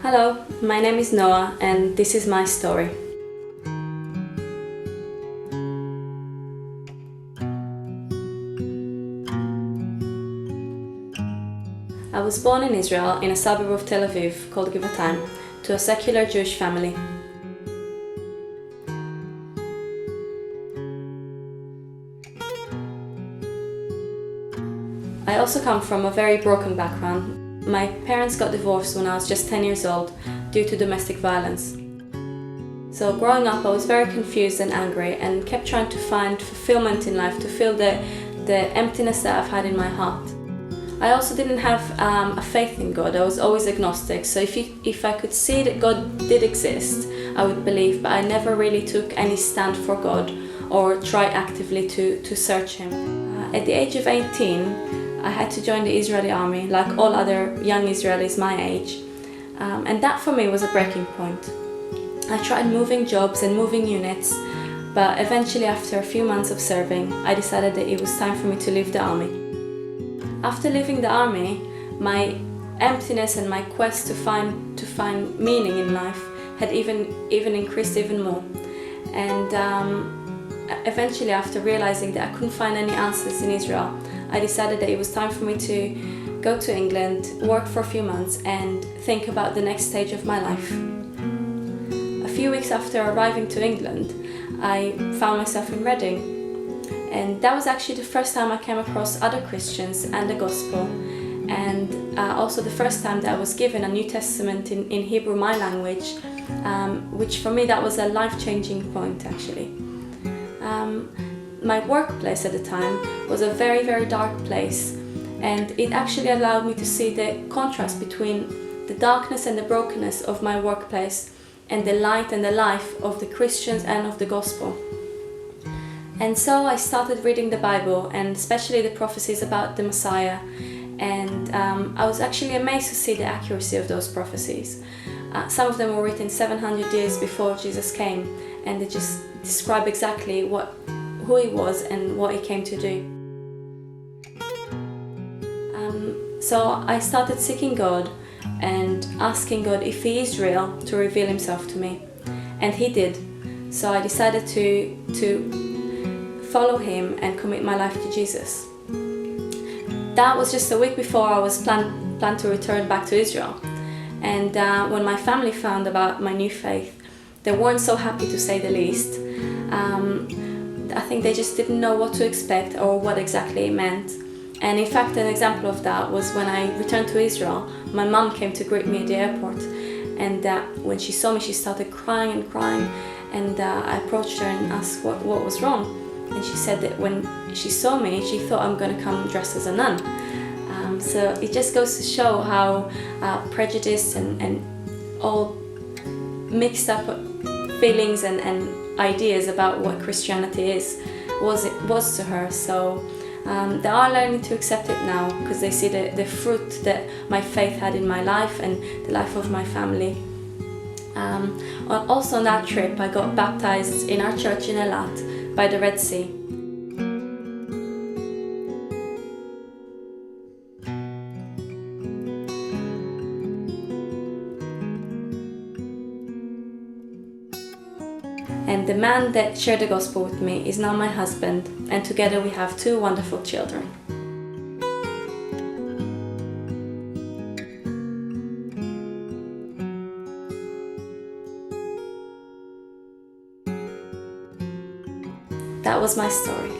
Hello, my name is Noah and this is my story. I was born in Israel in a suburb of Tel Aviv called Givatayim to a secular Jewish family. I also come from a very broken background. My parents got divorced when I was just 10 years old due to domestic violence. So growing up I was very confused and angry and kept trying to find fulfillment in life, to fill the emptiness that I've had in my heart. I also didn't have a faith in God. I was always agnostic, so if I could see that God did exist, I would believe, but I never really took any stand for God or try actively to search Him. At the age of 18, I had to join the Israeli army, like all other young Israelis my age, and that for me was a breaking point. I tried moving jobs and moving units, but eventually after a few months of serving, I decided that it was time for me to leave the army. After leaving the army, my emptiness and my quest to find meaning in life had even increased even more. And eventually, after realizing that I couldn't find any answers in Israel, I decided that it was time for me to go to England, work for a few months, and think about the next stage of my life. A few weeks after arriving to England, I found myself in Reading. And that was actually the first time I came across other Christians and the gospel, and also the first time that I was given a New Testament in Hebrew, my language, which for me that was a life-changing point actually. My workplace at the time was a very, very dark place, and it actually allowed me to see the contrast between the darkness and the brokenness of my workplace and the light and the life of the Christians and of the gospel. And so I started reading the Bible, and especially the prophecies about the Messiah, and I was actually amazed to see the accuracy of those prophecies. Some of them were written 700 years before Jesus came, and they just describe exactly who He was and what He came to do. So I started seeking God and asking God if He is real to reveal Himself to me, and He did. So I decided to follow Him and commit my life to Jesus. That was just a week before I was planned to return back to Israel. And when my family found about my new faith, they weren't so happy, to say the least. I think they just didn't know what to expect or what exactly it meant. And in fact, an example of that was when I returned to Israel, my mom came to greet me at the airport. And when she saw me, she started crying and crying. And I approached her and asked what was wrong. And she said that when she saw me, she thought I'm going to come dressed as a nun. So it just goes to show how prejudice and all mixed up feelings and ideas about what Christianity was to her. So they are learning to accept it now, because they see the fruit that my faith had in my life and the life of my family. Also on that trip, I got baptized in our church in Eilat by the Red Sea. And the man that shared the gospel with me is now my husband, and together we have 2 wonderful children. That was my story.